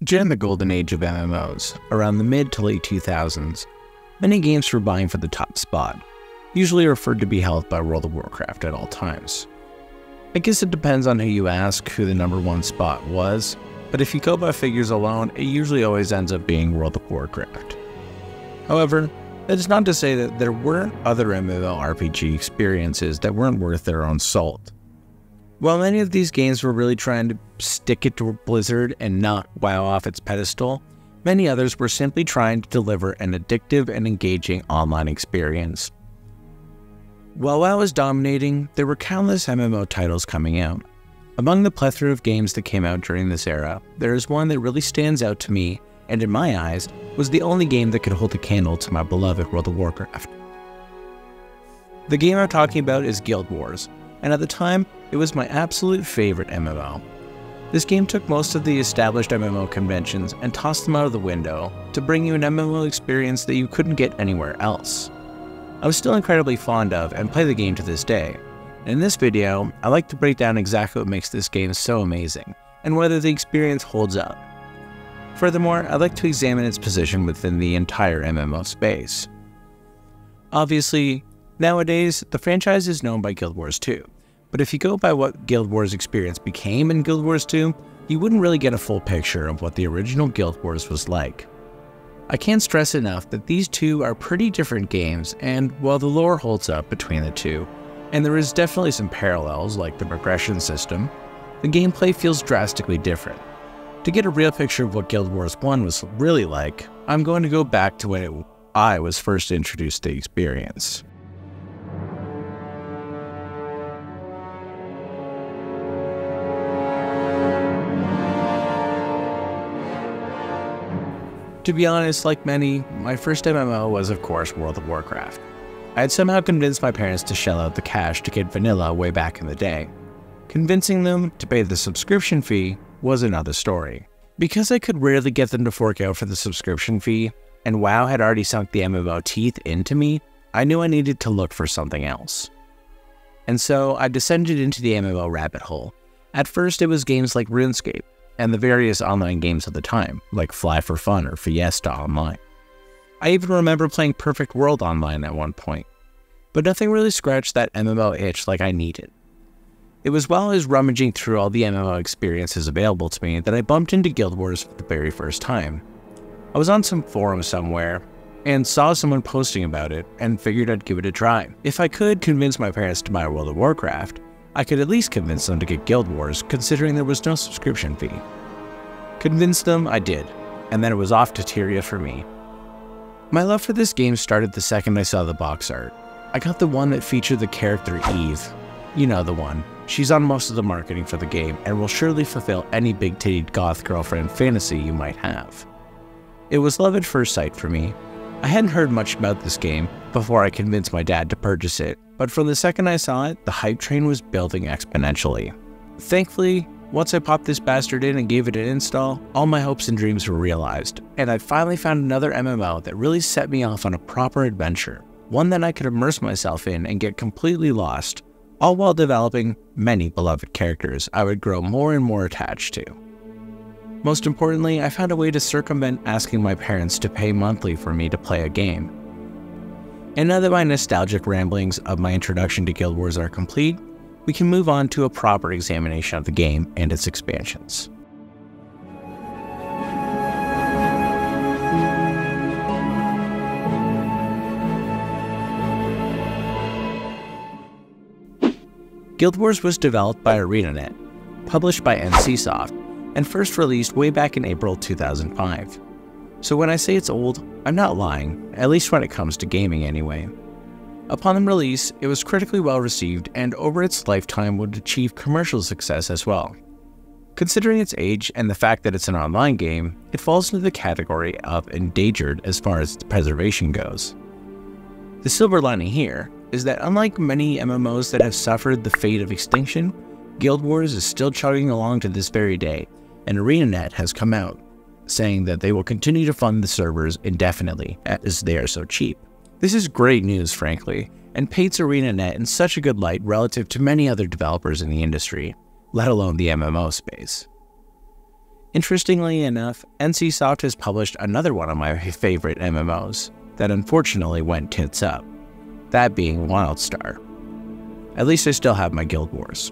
During the golden age of MMOs, around the mid to late 2000s, many games were vying for the top spot, usually referred to be held by World of Warcraft at all times. I guess it depends on who you ask who the #1 spot was, but if you go by figures alone, it usually always ends up being World of Warcraft. However, that is not to say that there weren't other MMORPG experiences that weren't worth their own salt. While many of these games were really trying to stick it to Blizzard and not wow off its pedestal, many others were simply trying to deliver an addictive and engaging online experience. While WoW was dominating, there were countless MMO titles coming out. Among the plethora of games that came out during this era, there is one that really stands out to me, and in my eyes, was the only game that could hold a candle to my beloved World of Warcraft. The game I'm talking about is Guild Wars, and at the time, it was my absolute favorite MMO. This game took most of the established MMO conventions and tossed them out of the window to bring you an MMO experience that you couldn't get anywhere else. I was still incredibly fond of and play the game to this day. In this video, I like to break down exactly what makes this game so amazing, and whether the experience holds up. Furthermore, I'd like to examine its position within the entire MMO space. Obviously, nowadays, the franchise is known by Guild Wars 2, but if you go by what Guild Wars experience became in Guild Wars 2, you wouldn't really get a full picture of what the original Guild Wars was like. I can't stress enough that these two are pretty different games, and while the lore holds up between the two, and there is definitely some parallels like the progression system, the gameplay feels drastically different. To get a real picture of what Guild Wars 1 was really like, I'm going to go back to when I was first introduced to the experience. To be honest, like many, my first MMO was of course World of Warcraft. I had somehow convinced my parents to shell out the cash to get vanilla way back in the day. Convincing them to pay the subscription fee was another story. Because I could rarely get them to fork out for the subscription fee, and WoW had already sunk the MMO teeth into me, I knew I needed to look for something else. And so I descended into the MMO rabbit hole. At first it was games like RuneScape, and the various online games of the time, like Fly for Fun or Fiesta Online. I even remember playing Perfect World Online at one point, but nothing really scratched that MMO itch like I needed. It was while I was rummaging through all the MMO experiences available to me that I bumped into Guild Wars for the very first time. I was on some forum somewhere, and saw someone posting about it, and figured I'd give it a try. If I could convince my parents to buy World of Warcraft, I could at least convince them to get Guild Wars, considering there was no subscription fee. Convince them I did, and then it was off to Tyria for me. My love for this game started the second I saw the box art. I got the one that featured the character Eve. You know the one. She's on most of the marketing for the game, and will surely fulfill any big-titted goth girlfriend fantasy you might have. It was love at first sight for me. I hadn't heard much about this game before I convinced my dad to purchase it, but from the second I saw it, the hype train was building exponentially. Thankfully, once I popped this bastard in and gave it an install, all my hopes and dreams were realized, and I finally found another MMO that really set me off on a proper adventure, one that I could immerse myself in and get completely lost, all while developing many beloved characters I would grow more and more attached to. Most importantly, I found a way to circumvent asking my parents to pay monthly for me to play a game. And now that my nostalgic ramblings of my introduction to Guild Wars are complete, we can move on to a proper examination of the game and its expansions. Guild Wars was developed by ArenaNet, published by NCSoft, and first released way back in April 2005. So when I say it's old, I'm not lying, at least when it comes to gaming anyway. Upon release, it was critically well received and over its lifetime would achieve commercial success as well. Considering its age and the fact that it's an online game, it falls into the category of endangered as far as its preservation goes. The silver lining here is that unlike many MMOs that have suffered the fate of extinction, Guild Wars is still chugging along to this very day, and ArenaNet has come out saying that they will continue to fund the servers indefinitely as they are so cheap. This is great news, frankly, and paints ArenaNet in such a good light relative to many other developers in the industry, let alone the MMO space. Interestingly enough, NCSoft has published another one of my favorite MMOs that unfortunately went tits up, that being WildStar. At least I still have my Guild Wars.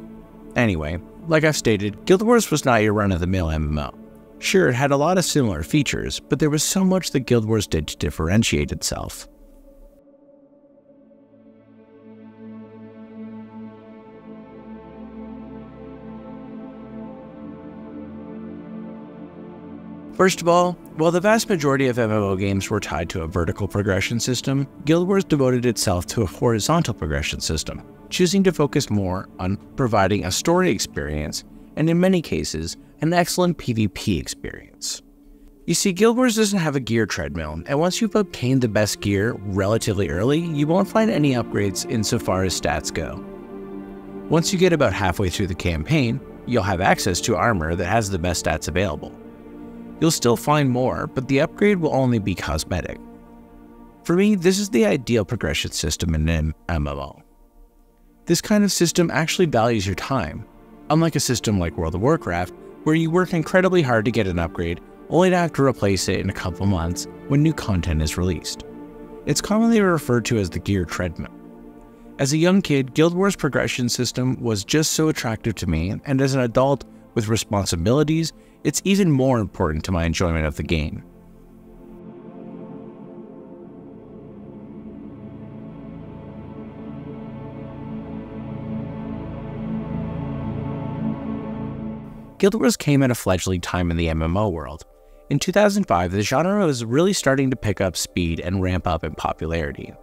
Anyway, like I've stated, Guild Wars was not your run-of-the-mill MMO. Sure, it had a lot of similar features, but there was so much that Guild Wars did to differentiate itself. First of all, while the vast majority of MMO games were tied to a vertical progression system, Guild Wars devoted itself to a horizontal progression system, choosing to focus more on providing a story experience and, in many cases, an excellent PvP experience. You see, Guild Wars doesn't have a gear treadmill, and once you've obtained the best gear relatively early, you won't find any upgrades insofar as stats go. Once you get about halfway through the campaign, you'll have access to armor that has the best stats available. You'll still find more, but the upgrade will only be cosmetic. For me, this is the ideal progression system in an MMO. This kind of system actually values your time, unlike a system like World of Warcraft, where you work incredibly hard to get an upgrade, only to have to replace it in a couple months when new content is released. It's commonly referred to as the gear treadmill. As a young kid, Guild Wars' progression system was just so attractive to me, and as an adult with responsibilities, it's even more important to my enjoyment of the game. Guild Wars came at a fledgling time in the MMO world. In 2005, the genre was really starting to pick up speed and ramp up in popularity.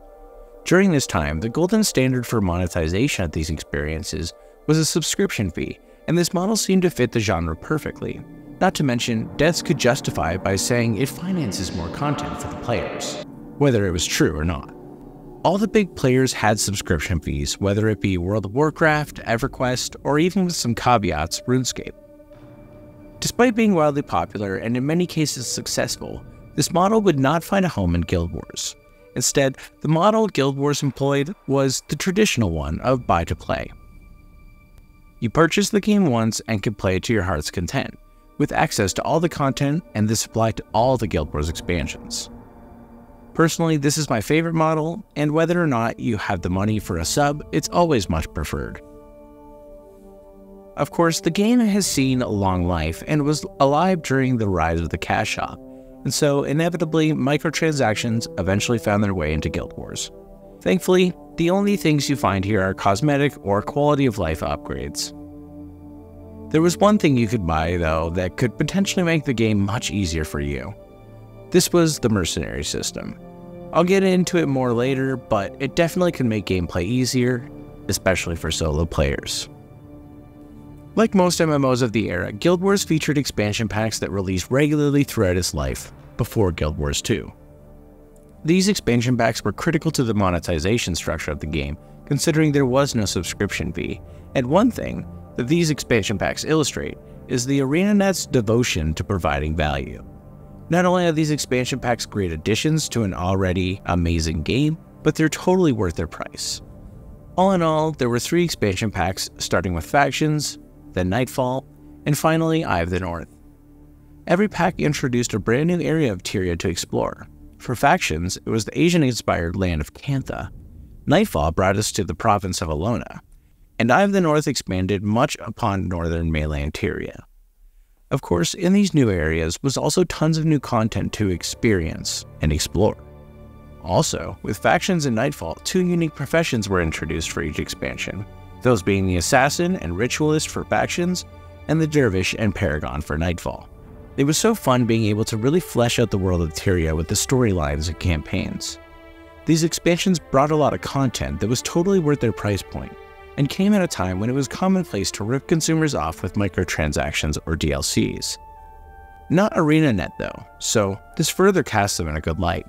During this time, the golden standard for monetization of these experiences was a subscription fee, and this model seemed to fit the genre perfectly. Not to mention, devs could justify it by saying it finances more content for the players, whether it was true or not. All the big players had subscription fees, whether it be World of Warcraft, EverQuest, or even with some caveats, RuneScape. Despite being wildly popular and in many cases successful, this model would not find a home in Guild Wars. Instead, the model Guild Wars employed was the traditional one of buy to play. You purchased the game once and could play it to your heart's content, with access to all the content, and this applied to all the Guild Wars expansions. Personally, this is my favorite model, and whether or not you have the money for a sub, it's always much preferred. Of course, the game has seen a long life and was alive during the rise of the cash shop, and so inevitably microtransactions eventually found their way into Guild Wars. Thankfully, the only things you find here are cosmetic or quality of life upgrades. There was one thing you could buy, though, that could potentially make the game much easier for you. This was the mercenary system. I'll get into it more later, but it definitely can make gameplay easier, especially for solo players. Like most MMOs of the era, Guild Wars featured expansion packs that released regularly throughout its life, before Guild Wars 2. These expansion packs were critical to the monetization structure of the game, considering there was no subscription fee, and one thing that these expansion packs illustrate is the ArenaNet's devotion to providing value. Not only are these expansion packs great additions to an already amazing game, but they're totally worth their price. All in all, there were 3 expansion packs, starting with Factions, then Nightfall, and finally Eye of the North. Every pack introduced a brand new area of Tyria to explore. For Factions, it was the Asian-inspired land of Cantha. Nightfall brought us to the province of Alona, and Eye of the North expanded much upon northern mainland Tyria. Of course, in these new areas was also tons of new content to experience and explore. Also, with Factions and Nightfall, 2 unique professions were introduced for each expansion, those being the Assassin and Ritualist for Factions, and the Dervish and Paragon for Nightfall. It was so fun being able to really flesh out the world of Tyria with the storylines and campaigns. These expansions brought a lot of content that was totally worth their price point, and came at a time when it was commonplace to rip consumers off with microtransactions or DLCs. Not ArenaNet though, so this further casts them in a good light.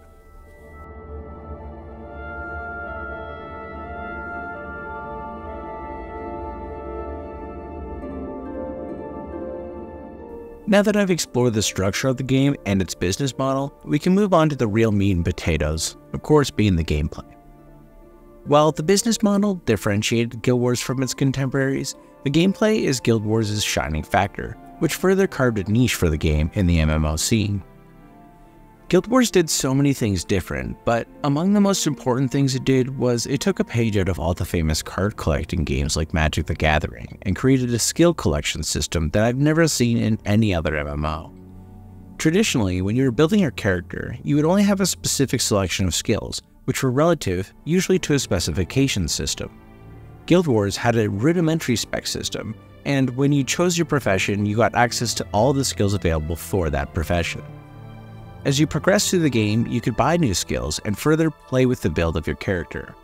Now that I've explored the structure of the game and its business model, we can move on to the real meat and potatoes, of course being the gameplay. While the business model differentiated Guild Wars from its contemporaries, the gameplay is Guild Wars' shining factor, which further carved a niche for the game in the MMO scene. Guild Wars did so many things different, but among the most important things it did was it took a page out of all the famous card collecting games like Magic the Gathering and created a skill collection system that I've never seen in any other MMO. Traditionally, when you were building your character, you would only have a specific selection of skills, which were relative, usually to a specification system. Guild Wars had a rudimentary spec system, and when you chose your profession, you got access to all the skills available for that profession. As you progress through the game, you could buy new skills and further play with the build of your character.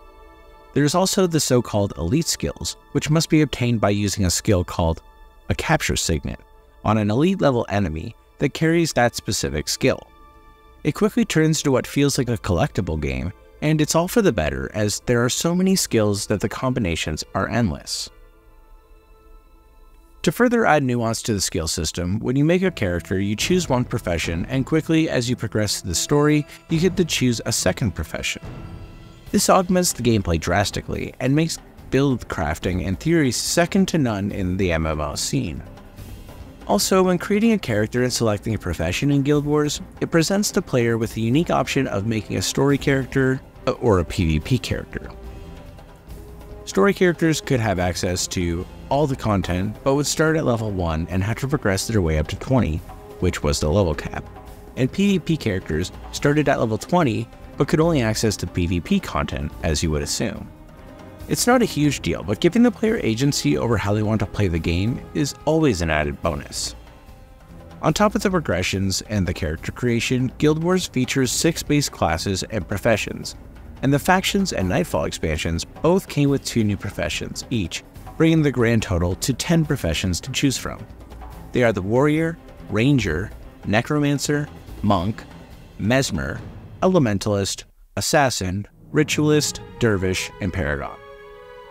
There's also the so-called elite skills, which must be obtained by using a skill called a capture signet on an elite level enemy that carries that specific skill. It quickly turns into what feels like a collectible game, and it's all for the better as there are so many skills that the combinations are endless. To further add nuance to the skill system, when you make a character, you choose one profession, and quickly as you progress through the story, you get to choose a second profession. This augments the gameplay drastically, and makes build crafting in theory second to none in the MMO scene. Also, when creating a character and selecting a profession in Guild Wars, it presents the player with the unique option of making a story character or a PvP character. Story characters could have access to all the content, but would start at level 1 and have to progress their way up to 20, which was the level cap. And PvP characters started at level 20, but could only access the PvP content, as you would assume. It's not a huge deal, but giving the player agency over how they want to play the game is always an added bonus. On top of the progressions and the character creation, Guild Wars features 6 base classes and professions, and the factions and Nightfall expansions both came with 2 new professions each, bringing the grand total to 10 professions to choose from. They are the Warrior, Ranger, Necromancer, Monk, Mesmer, Elementalist, Assassin, Ritualist, Dervish, and Paragon.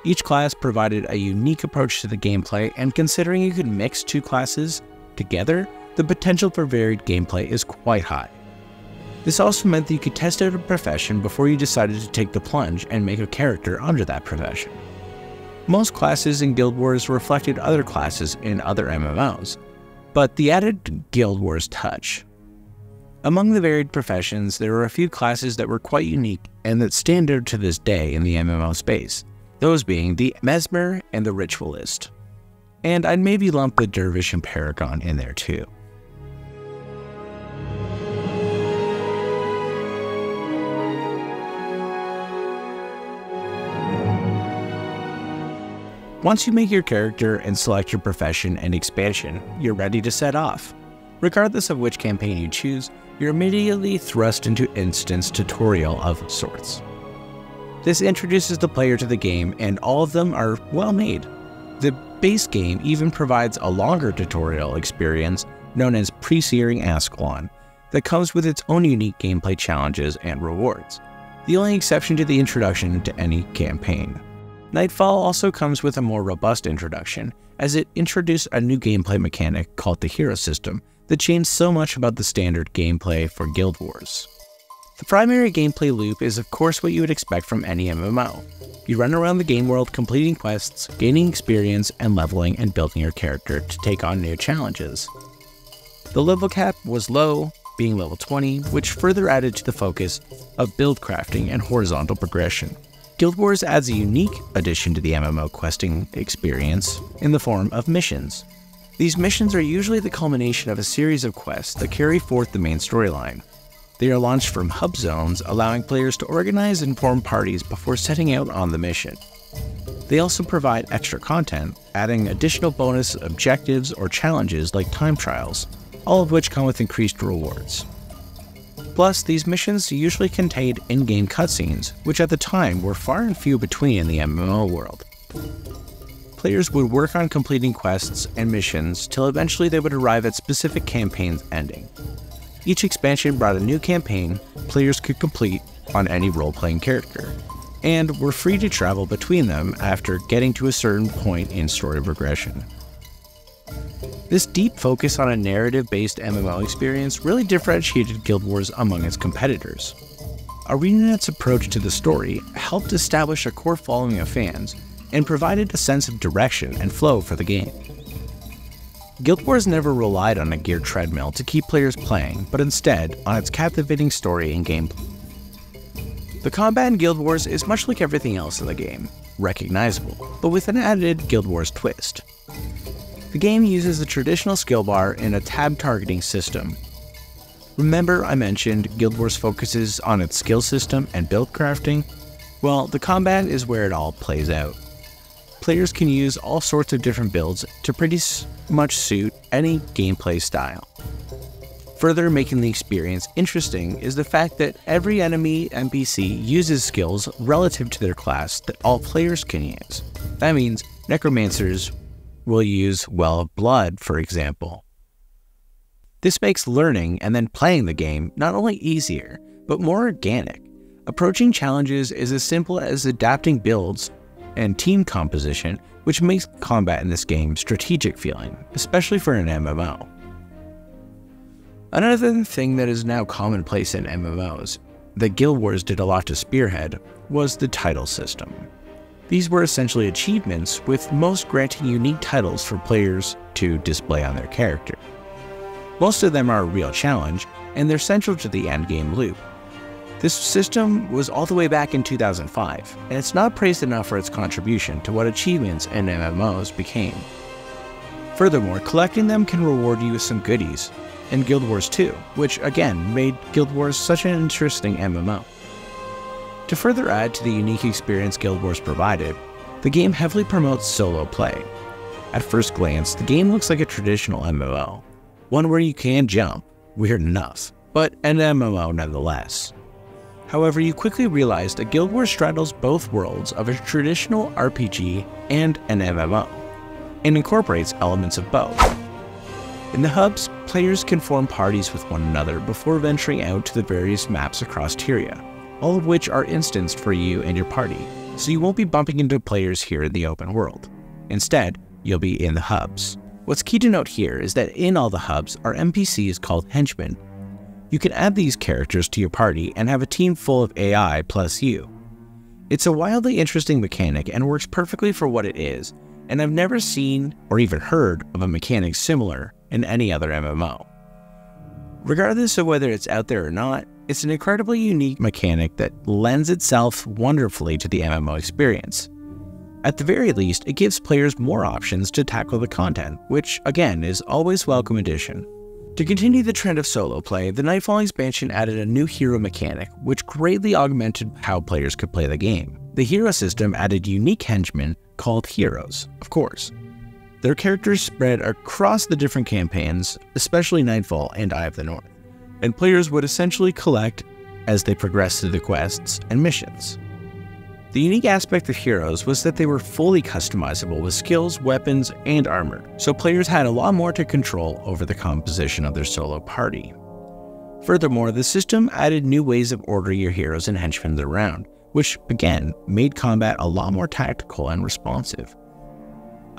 Each class provided a unique approach to the gameplay, and considering you could mix 2 classes together, the potential for varied gameplay is quite high. This also meant that you could test out a profession before you decided to take the plunge and make a character under that profession. Most classes in Guild Wars reflected other classes in other MMOs, but the added Guild Wars touch. Among the varied professions, there were a few classes that were quite unique and that stand out to this day in the MMO space, those being the Mesmer and the Ritualist. And I'd maybe lump the Dervish and Paragon in there too. Once you make your character and select your profession and expansion, you're ready to set off. Regardless of which campaign you choose, you're immediately thrust into instance tutorial of sorts. This introduces the player to the game, and all of them are well made. The base game even provides a longer tutorial experience known as Pre-Searing Ascalon that comes with its own unique gameplay challenges and rewards, the only exception to the introduction to any campaign. Nightfall also comes with a more robust introduction, as it introduced a new gameplay mechanic called the Hero System that changed so much about the standard gameplay for Guild Wars. The primary gameplay loop is of course what you would expect from any MMO. You run around the game world completing quests, gaining experience, and leveling and building your character to take on new challenges. The level cap was low, being level 20, which further added to the focus of build crafting and horizontal progression. Guild Wars adds a unique addition to the MMO questing experience in the form of missions. These missions are usually the culmination of a series of quests that carry forth the main storyline. They are launched from hub zones, allowing players to organize and form parties before setting out on the mission. They also provide extra content, adding additional bonus objectives or challenges like time trials, all of which come with increased rewards. Plus, these missions usually contained in-game cutscenes, which at the time were far and few between in the MMO world. Players would work on completing quests and missions till eventually they would arrive at specific campaigns ending. Each expansion brought a new campaign players could complete on any role-playing character, and were free to travel between them after getting to a certain point in story progression. This deep focus on a narrative-based MMO experience really differentiated Guild Wars among its competitors. ArenaNet's approach to the story helped establish a core following of fans and provided a sense of direction and flow for the game. Guild Wars never relied on a geared treadmill to keep players playing, but instead on its captivating story and gameplay. The combat in Guild Wars is much like everything else in the game, recognizable, but with an added Guild Wars twist. The game uses the traditional skill bar in a tab targeting system. Remember I mentioned Guild Wars focuses on its skill system and build crafting? Well, the combat is where it all plays out. Players can use all sorts of different builds to pretty much suit any gameplay style. Further making the experience interesting is the fact that every enemy NPC uses skills relative to their class that all players can use. That means necromancers will use Well of Blood, for example. This makes learning and then playing the game not only easier, but more organic. Approaching challenges is as simple as adapting builds and team composition, which makes combat in this game strategic feeling, especially for an MMO. Another thing that is now commonplace in MMOs, that Guild Wars did a lot to spearhead, was the title system. These were essentially achievements, with most granting unique titles for players to display on their character. Most of them are a real challenge, and they're central to the endgame loop. This system was all the way back in 2005, and it's not praised enough for its contribution to what achievements in MMOs became. Furthermore, collecting them can reward you with some goodies, and Guild Wars 2, which again made Guild Wars such an interesting MMO. To further add to the unique experience Guild Wars provided, the game heavily promotes solo play. At first glance, the game looks like a traditional MMO, one where you can jump, weird enough, but an MMO nonetheless. However, you quickly realize that Guild Wars straddles both worlds of a traditional RPG and an MMO, and incorporates elements of both. In the hubs, players can form parties with one another before venturing out to the various maps across Tyria, all of which are instanced for you and your party, so you won't be bumping into players here in the open world. Instead, you'll be in the hubs. What's key to note here is that in all the hubs are NPCs called henchmen. You can add these characters to your party and have a team full of AI plus you. It's a wildly interesting mechanic and works perfectly for what it is, and I've never seen or even heard of a mechanic similar in any other MMO. Regardless of whether it's out there or not, it's an incredibly unique mechanic that lends itself wonderfully to the MMO experience. At the very least, it gives players more options to tackle the content, which again is always welcome addition. To continue the trend of solo play, the Nightfall expansion added a new hero mechanic, which greatly augmented how players could play the game. The hero system added unique henchmen called heroes, of course. Their characters spread across the different campaigns, especially Nightfall and Eye of the North, and players would essentially collect as they progressed through the quests and missions. The unique aspect of heroes was that they were fully customizable with skills, weapons, and armor, so players had a lot more to control over the composition of their solo party. Furthermore, the system added new ways of ordering your heroes and henchmen around, which again made combat a lot more tactical and responsive.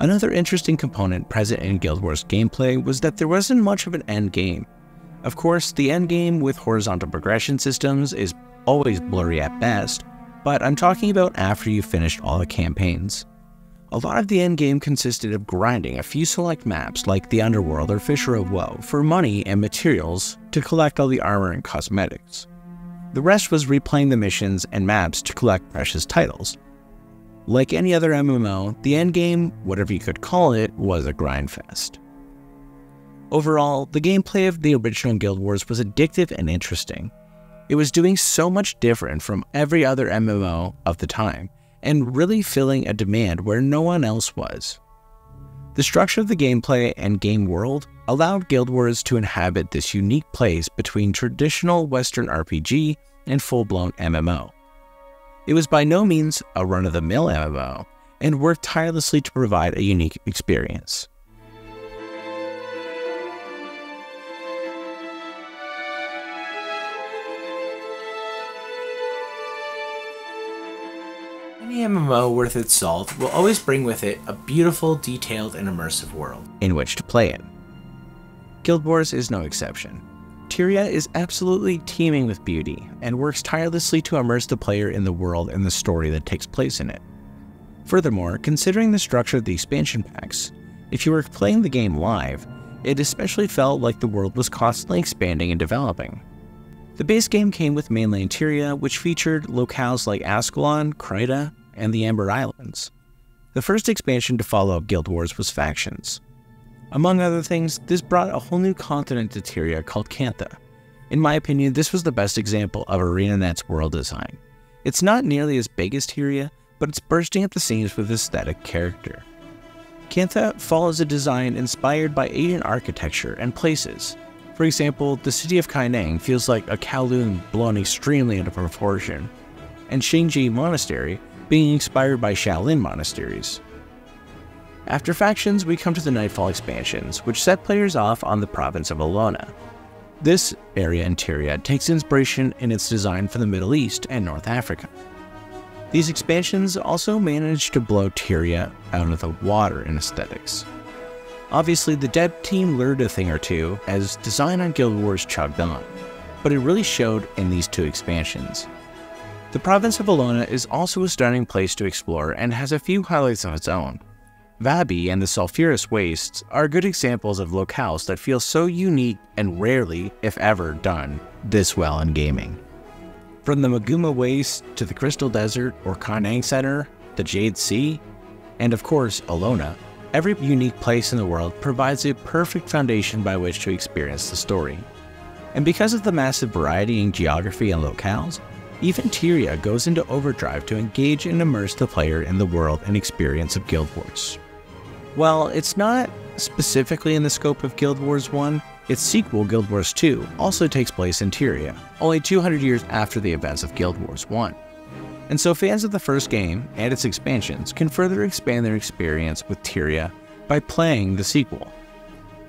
Another interesting component present in Guild Wars gameplay was that there wasn't much of an end game. Of course, the end game with horizontal progression systems is always blurry at best, but I'm talking about after you've finished all the campaigns. A lot of the endgame consisted of grinding a few select maps like the Underworld or Fissure of Woe for money and materials to collect all the armor and cosmetics. The rest was replaying the missions and maps to collect precious titles. Like any other MMO, the endgame, whatever you could call it, was a grind fest. Overall, the gameplay of the original Guild Wars was addictive and interesting. It was doing so much different from every other MMO of the time, and really filling a demand where no one else was. The structure of the gameplay and game world allowed Guild Wars to inhabit this unique place between traditional Western RPG and full-blown MMO. It was by no means a run-of-the-mill MMO, and worked tirelessly to provide a unique experience. Any MMO worth its salt will always bring with it a beautiful, detailed, and immersive world in which to play in. Guild Wars is no exception. Tyria is absolutely teeming with beauty, and works tirelessly to immerse the player in the world and the story that takes place in it. Furthermore, considering the structure of the expansion packs, If you were playing the game live, it especially felt like the world was constantly expanding and developing. The base game came with mainland Tyria, which featured locales like Ascalon, Krita, and the Amber Islands. The first expansion to follow up Guild Wars was Factions. Among other things, this brought a whole new continent to Tyria called Cantha. In my opinion, this was the best example of ArenaNet's world design. It's not nearly as big as Tyria, but it's bursting at the seams with aesthetic character. Cantha follows a design inspired by Asian architecture and places. For example, the city of Kaineng feels like a Kowloon blown extremely into proportion, and Shingji Monastery being inspired by Shaolin monasteries. After Factions, we come to the Nightfall expansions, which set players off on the province of Olona. This area in Tyria takes inspiration in its design from the Middle East and North Africa. These expansions also managed to blow Tyria out of the water in aesthetics. Obviously, the dev team learned a thing or two as design on Guild Wars chugged on, but it really showed in these two expansions. The province of Olona is also a stunning place to explore and has a few highlights of its own. Vabi and the Sulphurous Wastes are good examples of locales that feel so unique and rarely, if ever, done this well in gaming. From the Maguma Waste to the Crystal Desert or Kaineng Center, the Jade Sea, and of course Olona, every unique place in the world provides a perfect foundation by which to experience the story. And because of the massive variety in geography and locales, even Tyria goes into overdrive to engage and immerse the player in the world and experience of Guild Wars. While it's not specifically in the scope of Guild Wars 1, its sequel, Guild Wars 2, also takes place in Tyria, only 200 years after the events of Guild Wars 1. And so fans of the first game and its expansions can further expand their experience with Tyria by playing the sequel.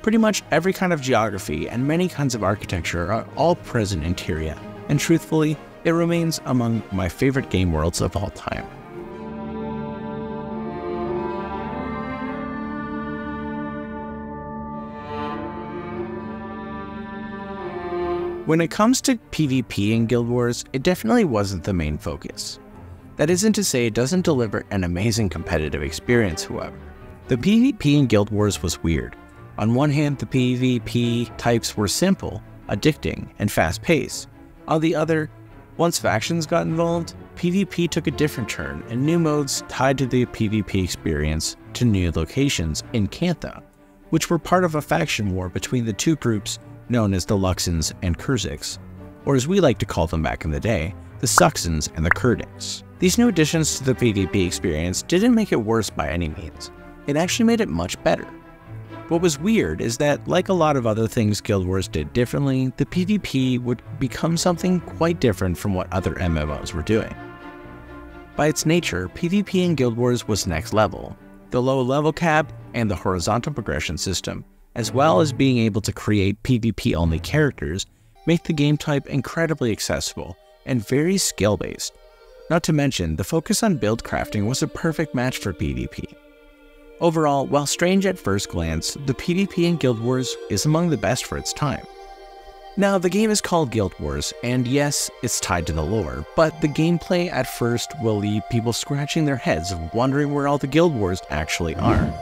Pretty much every kind of geography and many kinds of architecture are all present in Tyria, and truthfully, it remains among my favorite game worlds of all time. When it comes to PvP in Guild Wars, it definitely wasn't the main focus. That isn't to say it doesn't deliver an amazing competitive experience, however. The PvP in Guild Wars was weird. On one hand, the PvP types were simple, addicting, and fast-paced. On the other, once factions got involved, PvP took a different turn, and new modes tied to the PvP experience to new locations in Cantha, which were part of a faction war between the two groups known as the Luxans and Kurziks, or as we like to call them back in the day, the Suxans and the Kurdiks. These new additions to the PvP experience didn't make it worse by any means. It actually made it much better. What was weird is that, like a lot of other things Guild Wars did differently, the PvP would become something quite different from what other MMOs were doing. By its nature, PvP in Guild Wars was next level. The low level cap and the horizontal progression system, as well as being able to create PvP-only characters, make the game type incredibly accessible and very skill-based. Not to mention, the focus on build crafting was a perfect match for PvP. Overall, while strange at first glance, the PvP in Guild Wars is among the best for its time. Now, the game is called Guild Wars, and yes, it's tied to the lore, but the gameplay at first will leave people scratching their heads wondering where all the Guild Wars actually are.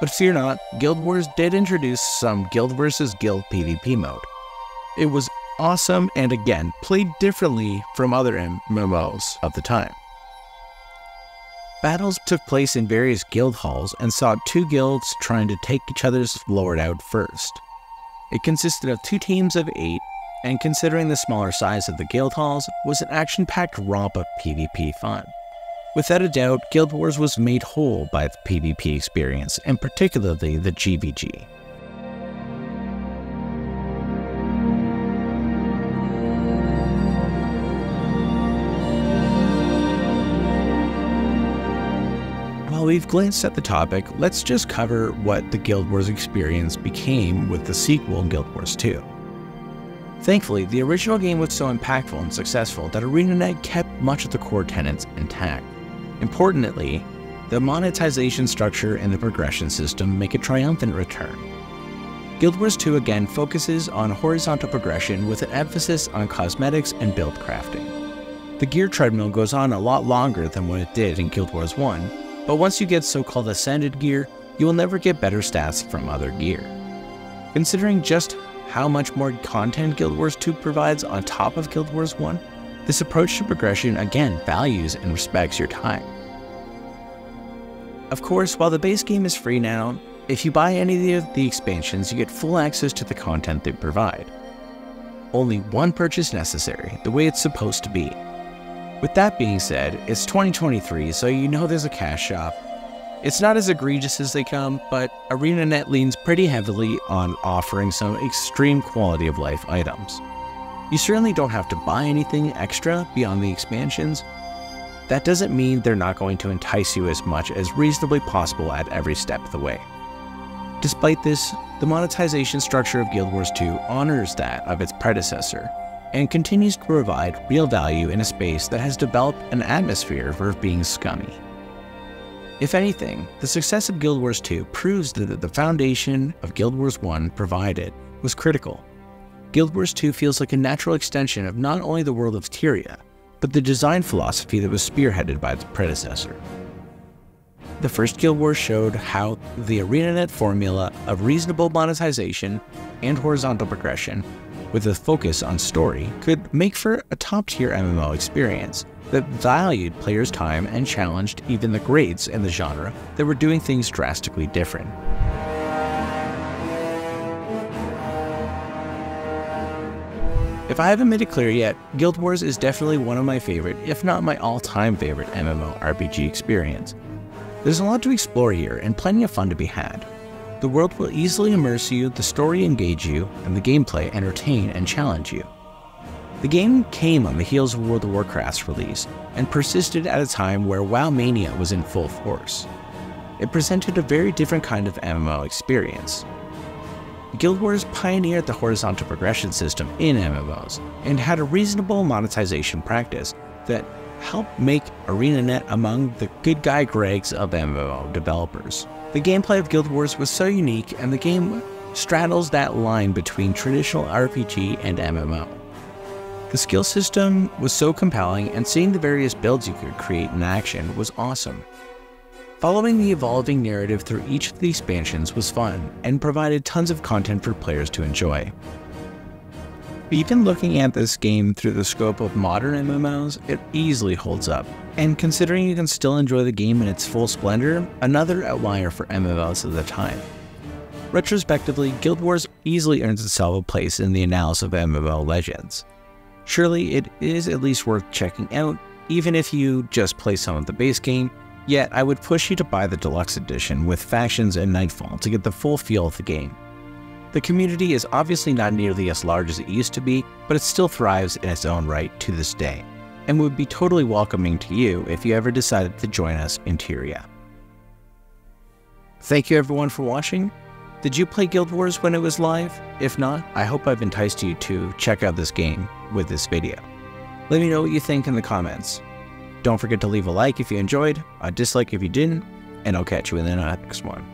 But fear not, Guild Wars did introduce some Guild vs. Guild PvP mode. It was awesome and again, played differently from other MMOs of the time. Battles took place in various guild halls and saw two guilds trying to take each other's lord out first. It consisted of 2 teams of 8, and considering the smaller size of the guild halls, was an action-packed romp of PvP fun. Without a doubt, Guild Wars was made whole by the PvP experience, and particularly the GVG. While we've glanced at the topic, let's just cover what the Guild Wars experience became with the sequel, Guild Wars 2. Thankfully, the original game was so impactful and successful that ArenaNet kept much of the core tenets intact. Importantly, the monetization structure and the progression system make a triumphant return. Guild Wars 2 again focuses on horizontal progression with an emphasis on cosmetics and build crafting. The gear treadmill goes on a lot longer than what it did in Guild Wars 1, but once you get so-called ascended gear, you will never get better stats from other gear. Considering just how much more content Guild Wars 2 provides on top of Guild Wars 1, this approach to progression again values and respects your time. Of course, while the base game is free now, if you buy any of the expansions, you get full access to the content they provide. Only one purchase necessary, the way it's supposed to be. With that being said, it's 2023, so you know there's a cash shop. It's not as egregious as they come, but ArenaNet leans pretty heavily on offering some extreme quality of life items. You certainly don't have to buy anything extra beyond the expansions. That doesn't mean they're not going to entice you as much as reasonably possible at every step of the way. Despite this, the monetization structure of Guild Wars 2 honors that of its predecessor, and continues to provide real value in a space that has developed an atmosphere for being scummy. If anything, the success of Guild Wars 2 proves that the foundation of Guild Wars 1 provided was critical. Guild Wars 2 feels like a natural extension of not only the world of Tyria, but the design philosophy that was spearheaded by its predecessor. The first Guild Wars showed how the ArenaNet formula of reasonable monetization and horizontal progression, with a focus on story, could make for a top-tier MMO experience that valued players' time and challenged even the greats in the genre that were doing things drastically different. If I haven't made it clear yet, Guild Wars is definitely one of my favorite, if not my all-time favorite MMORPG experience. There's a lot to explore here and plenty of fun to be had. The world will easily immerse you, the story engage you, and the gameplay entertain and challenge you. The game came on the heels of World of Warcraft's release, and persisted at a time where WoW Mania was in full force. It presented a very different kind of MMO experience. Guild Wars pioneered the horizontal progression system in MMOs, and had a reasonable monetization practice that helped make ArenaNet among the good guy Gregs of MMO developers. The gameplay of Guild Wars was so unique, and the game straddles that line between traditional RPG and MMO. The skill system was so compelling, and seeing the various builds you could create in action was awesome. Following the evolving narrative through each of the expansions was fun, and provided tons of content for players to enjoy. Even looking at this game through the scope of modern MMOs, it easily holds up, and considering you can still enjoy the game in its full splendor, another outlier for MMOs of the time. Retrospectively, Guild Wars easily earns itself a place in the annals of MMO legends. Surely it is at least worth checking out, even if you just play some of the base game, yet I would push you to buy the deluxe edition with factions and Nightfall to get the full feel of the game. The community is obviously not nearly as large as it used to be, but it still thrives in its own right to this day, and would be totally welcoming to you if you ever decided to join us in Tyria. Thank you everyone for watching. Did you play Guild Wars when it was live? If not, I hope I've enticed you to check out this game with this video. Let me know what you think in the comments. Don't forget to leave a like if you enjoyed, a dislike if you didn't, and I'll catch you in the next one.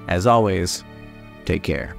As always, take care.